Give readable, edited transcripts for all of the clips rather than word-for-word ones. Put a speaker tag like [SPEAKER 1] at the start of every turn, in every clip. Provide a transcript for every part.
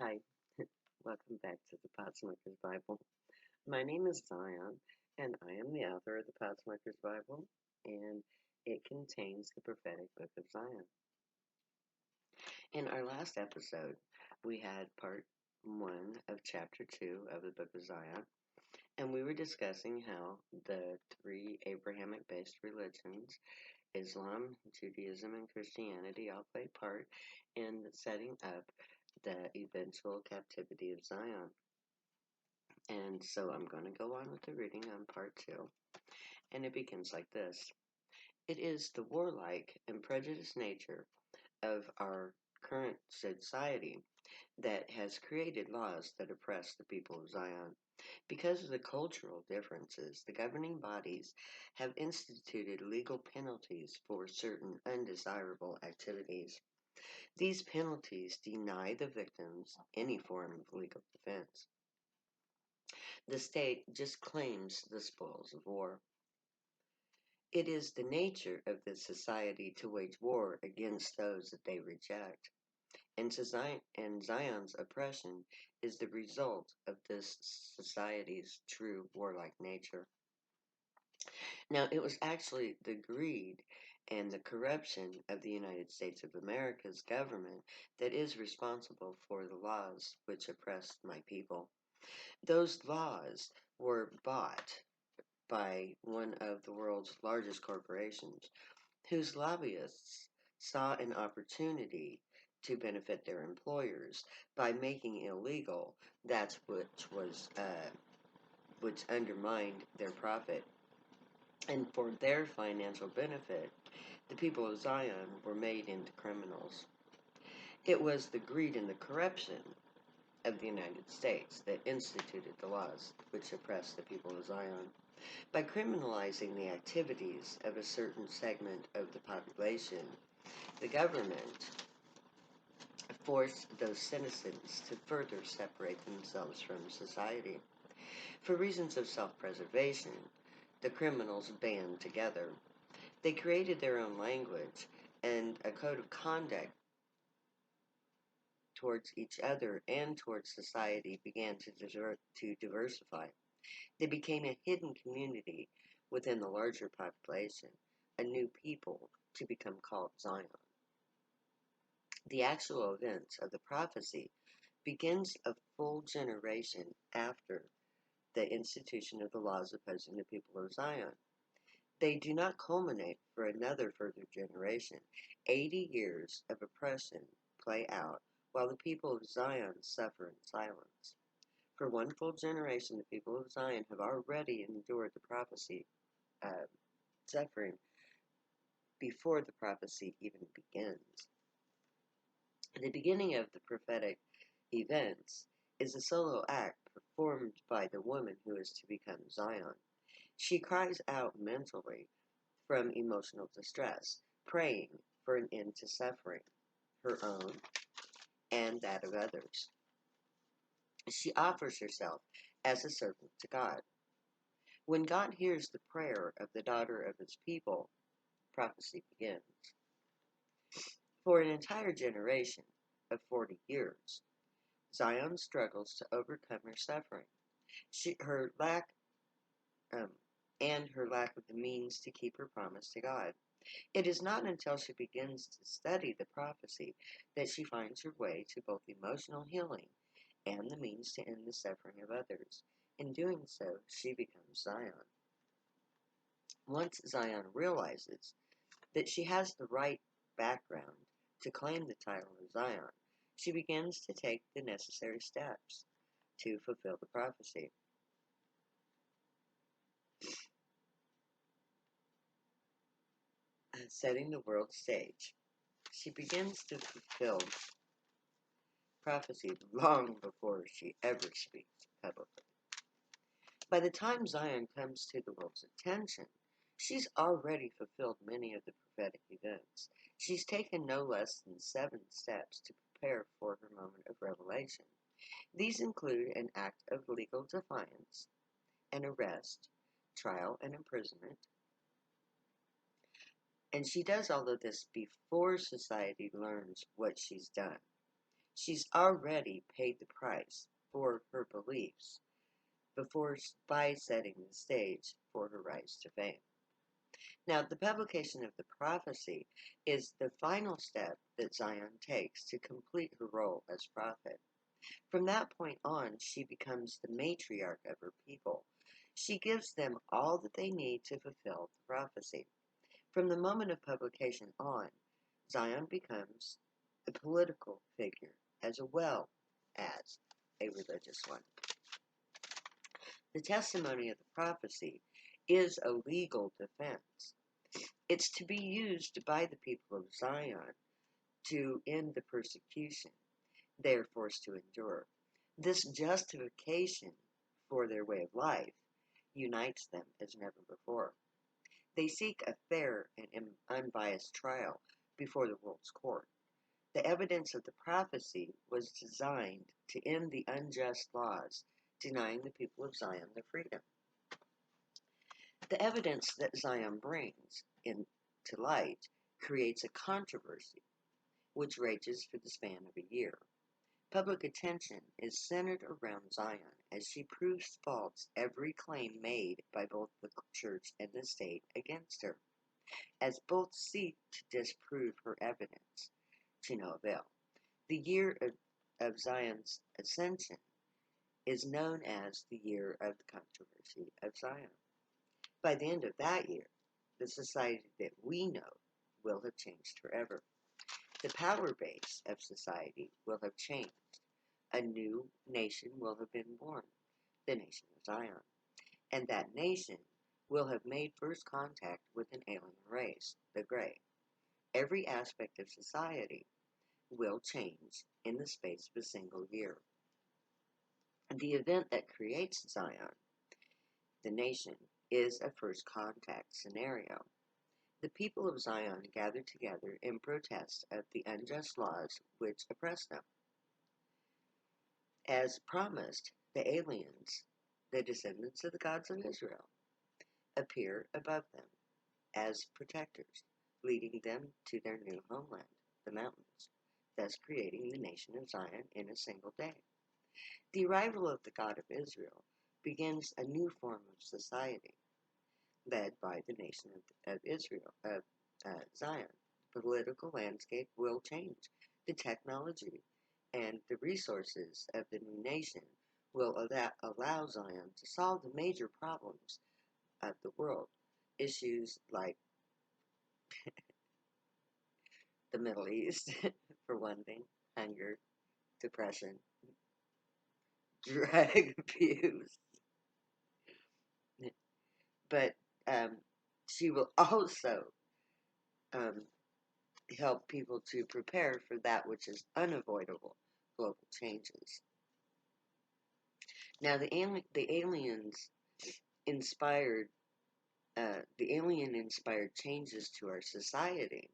[SPEAKER 1] Hi, welcome back to the Potsmaker's Bible. My name is Zion, and I am the author of the Potsmaker's Bible, and it contains the prophetic book of Zion. In our last episode, we had part 1 of chapter 2 of the book of Zion, and we were discussing how the three Abrahamic based religions, Islam, Judaism, and Christianity, all play part in setting up the eventual captivity of Zion. And so I'm going to go on with the reading on part 2, and it begins like this. It is the warlike and prejudiced nature of our current society that has created laws that oppress the people of Zion. Because of the cultural differences, the governing bodies have instituted legal penalties for certain undesirable activities. These penalties deny the victims any form of legal defense. The state just claims the spoils of war. It is the nature of the society to wage war against those that they reject, and Zion's oppression is the result of this society's true warlike nature. Now, it was actually the greed and the corruption of the United States of America's government that is responsible for the laws which oppressed my people. Those laws were bought by one of the world's largest corporations, whose lobbyists saw an opportunity to benefit their employers by making illegal that which undermined their profit. And for their financial benefit, the people of Zion were made into criminals. It was the greed and the corruption of the United States that instituted the laws which oppressed the people of Zion. By criminalizing the activities of a certain segment of the population, the government forced those citizens to further separate themselves from society. For reasons of self-preservation, the criminals band together. They created their own language and a code of conduct towards each other and towards society began to diversify. They became a hidden community within the larger population, a new people to become called Zion. The actual events of the prophecy begins a full generation after the institution of the laws opposing the people of Zion. They do not culminate for another further generation. 80 years of oppression play out while the people of Zion suffer in silence. For one full generation, the people of Zion have already endured the prophecy suffering before the prophecy even begins. The beginning of the prophetic events is a solo act performed by the woman who is to become Zion. She cries out mentally from emotional distress, praying for an end to suffering, her own and that of others. She offers herself as a servant to God. When God hears the prayer of the daughter of his people, prophecy begins. For an entire generation of 40 years, Zion struggles to overcome her suffering. Her lack um, and her lack of the means to keep her promise to God. It is not until she begins to study the prophecy that she finds her way to both emotional healing and the means to end the suffering of others. In doing so, she becomes Zion. Once Zion realizes that she has the right background to claim the title of Zion, she begins to take the necessary steps to fulfill the prophecy. Setting the world stage, she begins to fulfill prophecy long before she ever speaks publicly. By the time Zion comes to the world's attention, she's already fulfilled many of the prophetic events. She's taken no less than 7 steps to prepare for her moment of revelation. These include an act of legal defiance, an arrest, trial, and imprisonment. And she does all of this before society learns what she's done. She's already paid the price for her beliefs by setting the stage for her rise to fame. Now, the publication of the prophecy is the final step that Zion takes to complete her role as prophet. From that point on, she becomes the matriarch of her people. She gives them all that they need to fulfill the prophecy. From the moment of publication on, Zion becomes a political figure as well as a religious one. The testimony of the prophecy is a legal defense. It's to be used by the people of Zion to end the persecution they are forced to endure. This justification for their way of life unites them as never before. They seek a fair and unbiased trial before the world's court. The evidence of the prophecy was designed to end the unjust laws denying the people of Zion their freedom. The evidence that Zion brings into light creates a controversy which rages for the span of a year. Public attention is centered around Zion as she proves false every claim made by both the church and the state against her, as both seek to disprove her evidence to no avail. The year of Zion's ascension is known as the year of the controversy of Zion. By the end of that year, the society that we know will have changed forever. The power base of society will have changed. A new nation will have been born, the nation of Zion. And that nation will have made first contact with an alien race, the Grey. Every aspect of society will change in the space of a single year. The event that creates Zion, the nation, is a first contact scenario. The people of Zion gather together in protest of the unjust laws which oppress them. As promised, the aliens, the descendants of the gods of Israel, appear above them as protectors, leading them to their new homeland, the mountains, thus creating the nation of Zion in a single day. The arrival of the God of Israel begins a new form of society, led by the nation of Israel, of Zion. The political landscape will change. The technology and the resources of the new nation will allow Zion to solve the major problems of the world. Issues like the Middle East, for one thing, hunger, depression, drug abuse. But she will also um, help people to prepare for that which is unavoidable, global changes. Now, inspired the alien-inspired changes to our society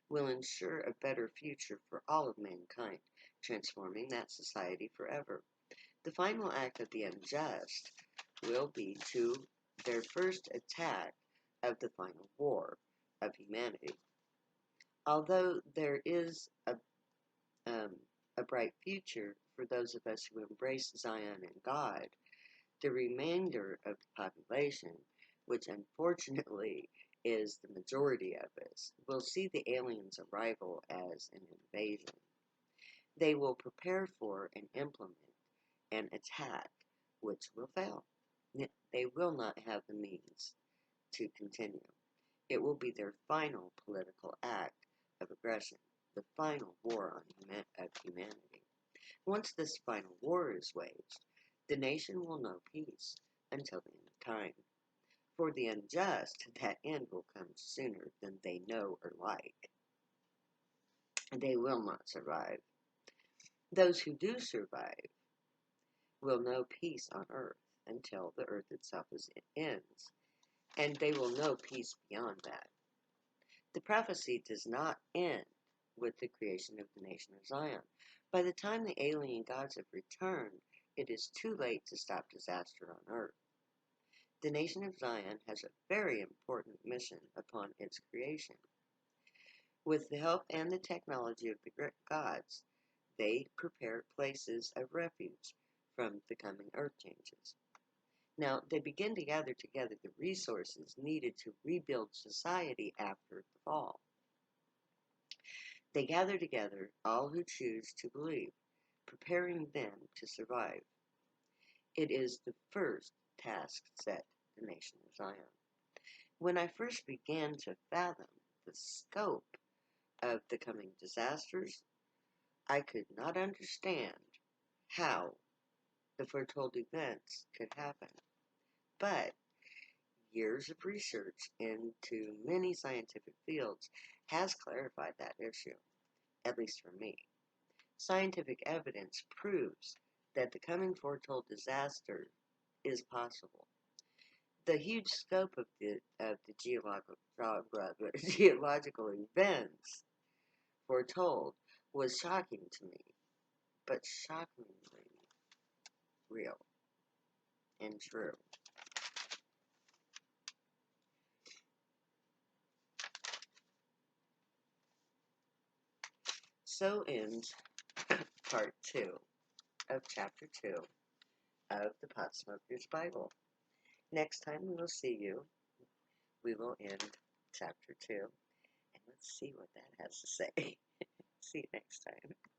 [SPEAKER 1] will ensure a better future for all of mankind, transforming that society forever. The final act of the unjust will be to their first attack of the final war of humanity. Although there is a bright future for those of us who embrace Zion and God, the remainder of the population, which unfortunately is the majority of us, will see the aliens' arrival as an invasion. They will prepare for and implement an attack which will fail. They will not have the means to continue. It will be their final political act of aggression, the final war of humanity. Once this final war is waged, the nation will know peace until the end of time. For the unjust, that end will come sooner than they know or like. They will not survive. Those who do survive will know peace on earth until the earth itself ends, and they will know peace beyond that. The prophecy does not end with the creation of the nation of Zion. By the time the alien gods have returned, it is too late to stop disaster on earth. The nation of Zion has a very important mission upon its creation. With the help and the technology of the gods, they prepared places of refuge from the coming earth changes. Now, they begin to gather together the resources needed to rebuild society after the fall. They gather together all who choose to believe, preparing them to survive. It is the first task set the nation of Zion. When I first began to fathom the scope of the coming disasters, I could not understand how the foretold events could happen. But years of research into many scientific fields has clarified that issue, at least for me. Scientific evidence proves that the coming foretold disaster is possible. The huge scope of the geological events foretold was shocking to me, but shockingly real and true. So ends part 2 of chapter 2 of the Pot Smoker's Bible. Next time we will see you, we will end chapter 2, and let's see what that has to say. See you next time.